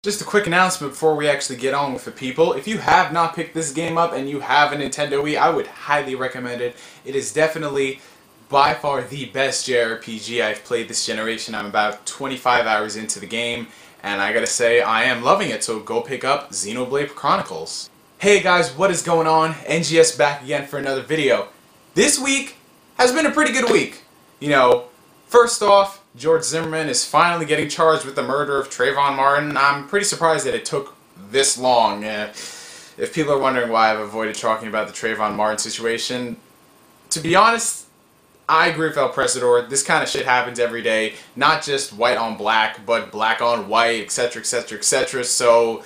Just a quick announcement before we actually get on with the people. If you have not picked this game up and you have a Nintendo Wii, I would highly recommend it. It is definitely by far the best JRPG I've played this generation. I'm about 25 hours into the game, and I gotta say, I am loving it, so go pick up Xenoblade Chronicles. Hey guys, what is going on? NGS back again for another video. This week has been a pretty good week. You know, first off, George Zimmerman is finally getting charged with the murder of Trayvon Martin. I'm pretty surprised that it took this long. If people are wondering why I've avoided talking about the Trayvon Martin situation, to be honest, I agree with El Presidor. This kind of shit happens every day. Not just white on black, but black on white, etc, etc, etc. So,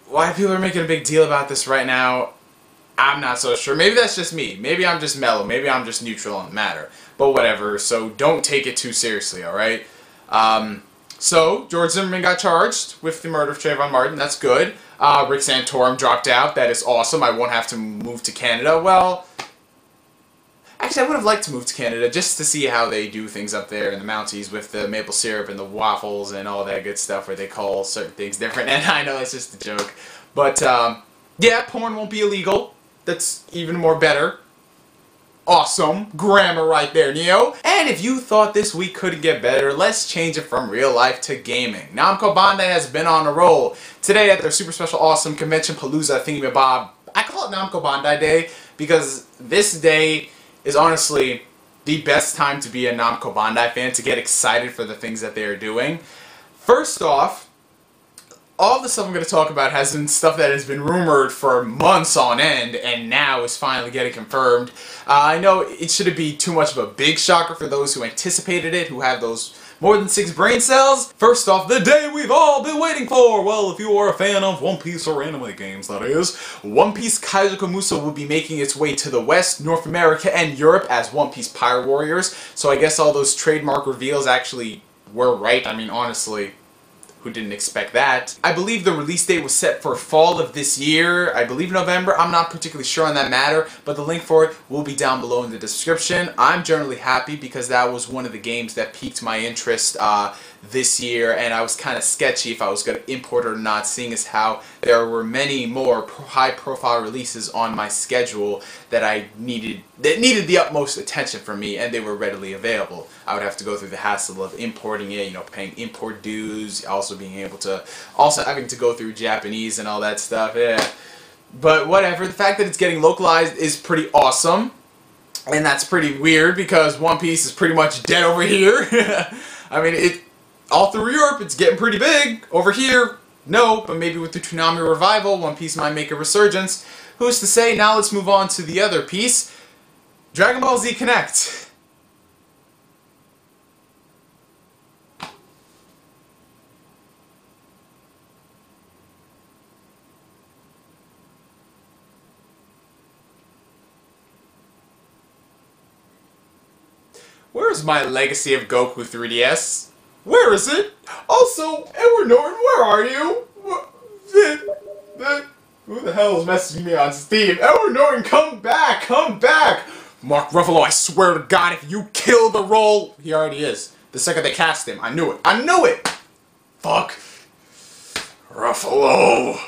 why people are making a big deal about this right now, I'm not so sure. Maybe that's just me. Maybe I'm just mellow. Maybe I'm just neutral on the matter. But whatever, so don't take it too seriously, alright? So, George Zimmerman got charged with the murder of Trayvon Martin. That's good. Rick Santorum dropped out. That is awesome. I won't have to move to Canada. Well, actually, I would have liked to move to Canada just to see how they do things up there in the Mounties with the maple syrup and the waffles and all that good stuff where they call certain things different. And I know that's just a joke. But, yeah, porn won't be illegal. That's even more better. Awesome grammar right there, Neo. And if you thought this week couldn't get better, let's change it from real life to gaming. NAMCO Bandai has been on a roll. Today at their super special awesome convention palooza thingamabob, I call it NAMCO Bandai Day because this day is honestly the best time to be a NAMCO Bandai fan, to get excited for the things that they are doing. First off, all the stuff I'm going to talk about has been stuff that has been rumored for months on end, and now is finally getting confirmed. I know it shouldn't be too much of a big shocker for those who anticipated it, who have those more than 6 brain cells. First off, the day we've all been waiting for! Well, if you are a fan of One Piece or anime games, that is, One Piece Kaizoku Muso will be making its way to the West, North America, and Europe as One Piece Pirate Warriors. So I guess all those trademark reveals actually were right. I mean, honestly, who didn't expect that? I believe the release date was set for fall of this year. I believe November. I'm not particularly sure on that matter, but the link for it will be down below in the description. I'm generally happy because that was one of the games that piqued my interest this year, and I was kind of sketchy if I was going to import it or not, seeing as how there were many more high-profile releases on my schedule that needed the utmost attention from me, and they were readily available. I would have to go through the hassle of importing it, you know, paying import dues, also having to go through Japanese and all that stuff. Yeah. But whatever, the fact that it's getting localized is pretty awesome, and that's pretty weird because One Piece is pretty much dead over here. I mean, all through Europe, it's getting pretty big. Over here, no, but maybe with the Toonami revival, One Piece might make a resurgence. Who's to say? Now let's move on to the other piece. Dragon Ball Z Connect. Where's my Legacy of Goku 3DS? Where is it? Also, Edward Norton, where are you? Who the hell is messaging me on Steam? Edward Norton, come back! Come back! Mark Ruffalo, I swear to God, if you kill the role... He already is. The second they cast him. I knew it. I knew it! Fuck. Ruffalo.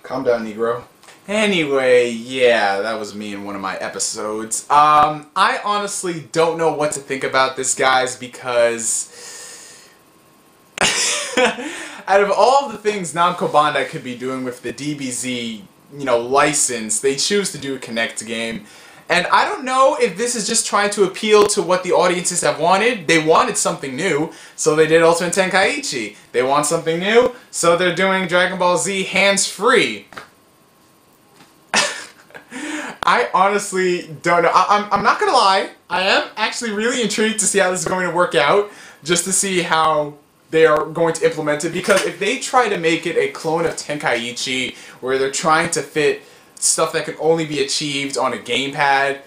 Calm down, Negro. Anyway, yeah, that was me in one of my episodes. I honestly don't know what to think about this, guys, because out of all the things Namco Bandai could be doing with the DBZ, you know, license, they choose to do a Connect game. And I don't know if this is just trying to appeal to what the audiences have wanted. They wanted something new, so they did Ultimate Tenkaichi. They want something new, so they're doing Dragon Ball Z hands-free. I honestly don't know. I'm not gonna lie. I am actually really intrigued to see how this is going to work out, just to see how they are going to implement it, because if they try to make it a clone of Tenkaichi, where they're trying to fit stuff that can only be achieved on a gamepad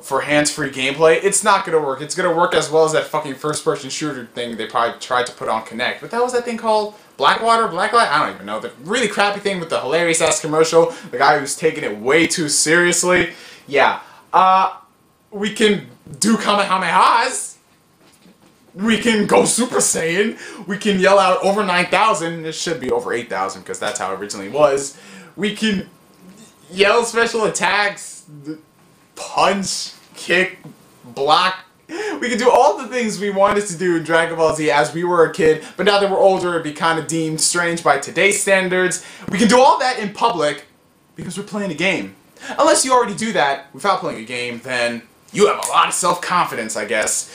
for hands-free gameplay, it's not gonna work. It's gonna work as well as that fucking first-person shooter thing they probably tried to put on Kinect. What the hell was that thing called? Blackwater? Blacklight? I don't even know. The really crappy thing with the hilarious-ass commercial. The guy who's taking it way too seriously. Yeah. We can do Kamehamehas. We can go Super Saiyan. We can yell out over 9,000. It should be over 8,000 because that's how it originally was. We can yell special attacks, punch, kick, block. We can do all the things we wanted to do in Dragon Ball Z as we were a kid, but now that we're older, it'd be kind of deemed strange by today's standards. We can do all that in public because we're playing a game. Unless you already do that without playing a game, then you have a lot of self-confidence, I guess.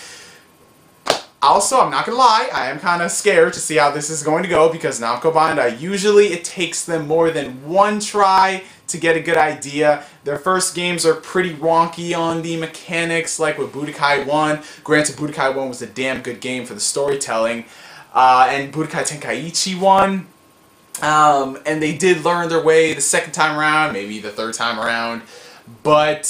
Also, I'm not gonna lie, I am kind of scared to see how this is going to go because Namco Bandai, usually it takes them more than one try to get a good idea. Their first games are pretty wonky on the mechanics, like with Budokai 1. Granted, Budokai 1 was a damn good game for the storytelling. And Budokai Tenkaichi 1. And they did learn their way the second time around, maybe the third time around. But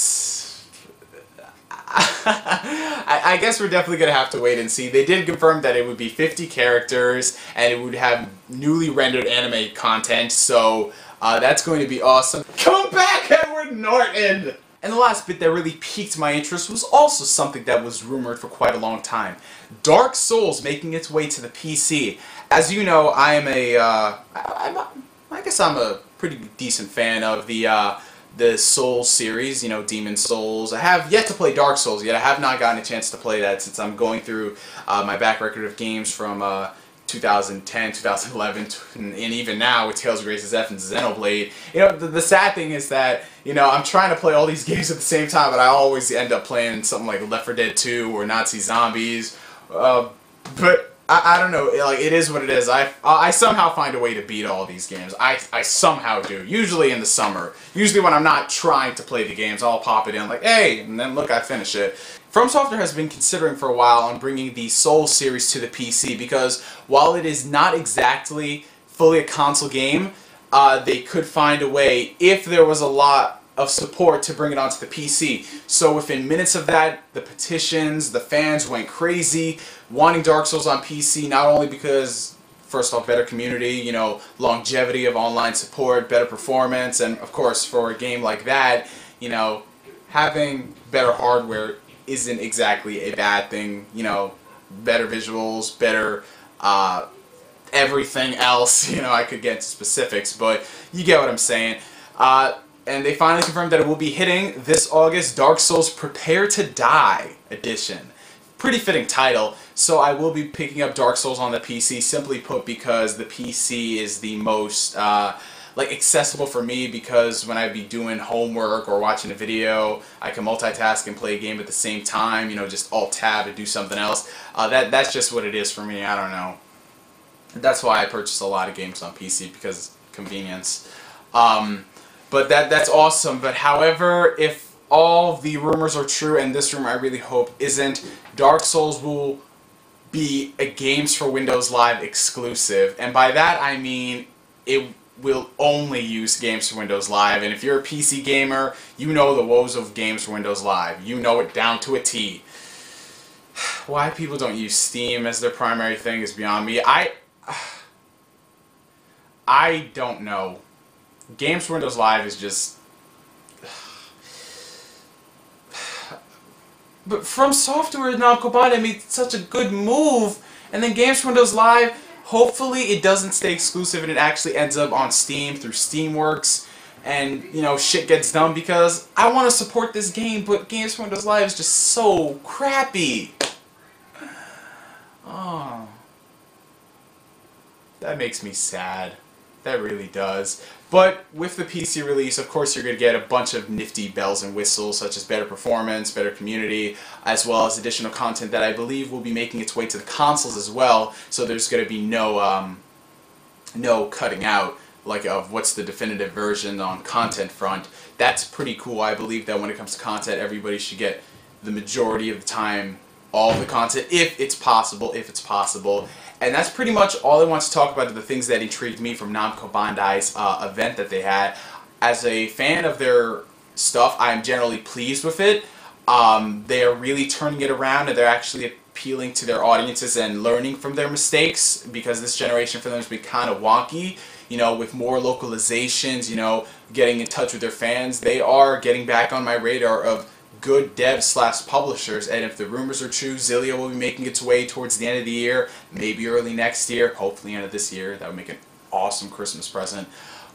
I guess we're definitely going to have to wait and see. They did confirm that it would be 50 characters and it would have newly rendered anime content, so that's going to be awesome. Come back, Edward Norton! And the last bit that really piqued my interest was also something that was rumored for quite a long time. Dark Souls making its way to the PC. As you know, I am I guess I'm a pretty decent fan of the Souls series, you know, Demon Souls. I have yet to play Dark Souls yet. I have not gotten a chance to play that since I'm going through my back record of games from 2010, 2011, and even now with Tales of Graces F and Xenoblade. You know, the sad thing is that, you know, I'm trying to play all these games at the same time, but I always end up playing something like Left 4 Dead 2 or Nazi Zombies. But I don't know, like, it is what it is. I somehow find a way to beat all these games. I somehow do. Usually in the summer. Usually when I'm not trying to play the games, I'll pop it in like, hey, and then look, I finish it. From Software has been considering for a while on bringing the Souls series to the PC because while it is not exactly fully a console game, they could find a way if there was a lot of support to bring it onto the PC. So within minutes of that, the petitions, the fans went crazy, wanting Dark Souls on PC, not only because, first off, better community, you know, longevity of online support, better performance, and of course, for a game like that, you know, having better hardware isn't exactly a bad thing, you know, better visuals, better everything else, you know, I could get into specifics, but you get what I'm saying. And they finally confirmed that it will be hitting this August, Dark Souls Prepare to Die Edition. Pretty fitting title. So I will be picking up Dark Souls on the PC, simply put because the PC is the most like accessible for me, because when I be doing homework or watching a video, I can multitask and play a game at the same time, you know, just Alt-Tab and do something else. That's just what it is for me, I don't know. That's why I purchase a lot of games on PC, because convenience. But that's awesome. But however, if all the rumors are true, and this rumor I really hope isn't, Dark Souls will be a Games for Windows Live exclusive. And by that I mean it will only use Games for Windows Live. And if you're a PC gamer, you know the woes of Games for Windows Live. You know it down to a T. Why people don't use Steam as their primary thing is beyond me. I don't know. Games for Windows Live is just... But From Software and Namco Bandai made such a good move, and then Games for Windows Live, hopefully it doesn't stay exclusive and it actually ends up on Steam through Steamworks, and, you know, shit gets done, because I want to support this game, but Games for Windows Live is just so crappy. Oh. That makes me sad. That really does. But with the PC release, of course, you're going to get a bunch of nifty bells and whistles, such as better performance, better community, as well as additional content that I believe will be making its way to the consoles as well. So there's going to be no cutting out, like, of what's the definitive version on content front. That's pretty cool. I believe that when it comes to content, everybody should get the majority of the time all the content, if it's possible, And that's pretty much all I want to talk about, the things that intrigued me from Namco Bandai's event that they had. As a fan of their stuff, I'm generally pleased with it. They are really turning it around, and they're actually appealing to their audiences and learning from their mistakes, because this generation for them has been kind of wonky. You know, with more localizations, you know, getting in touch with their fans. They are getting back on my radar of good devs slash publishers, and if the rumors are true, Zillia will be making its way towards the end of the year, maybe early next year, hopefully end of this year. That would make an awesome Christmas present.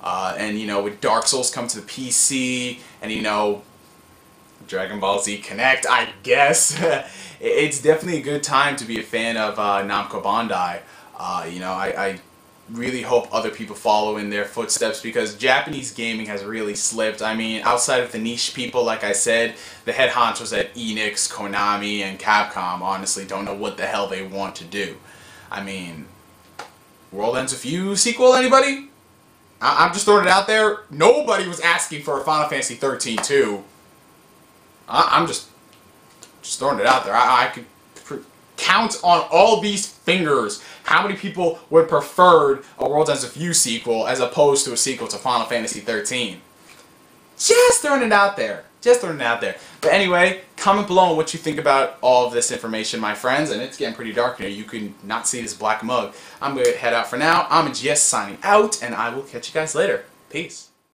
And you know, with Dark Souls come to the PC, and you know, Dragon Ball Z Connect, I guess. It's definitely a good time to be a fan of Namco Bandai. You know, I really hope other people follow in their footsteps, because Japanese gaming has really slipped. I mean, outside of the niche people, like I said, the head honchos at Enix, Konami, and Capcom honestly don't know what the hell they want to do. I mean, World Ends With You sequel, anybody? I'm just throwing it out there. Nobody was asking for a Final Fantasy 13 2. I'm just throwing it out there. I could count on all these fingers how many people would prefer a World Ends With You sequel as opposed to a sequel to Final Fantasy 13. Just throwing it out there. Just throwing it out there. But anyway, comment below on what you think about all of this information, my friends. And it's getting pretty dark here. You can not see this black mug. I'm going to head out for now. I'm GS signing out, and I will catch you guys later. Peace.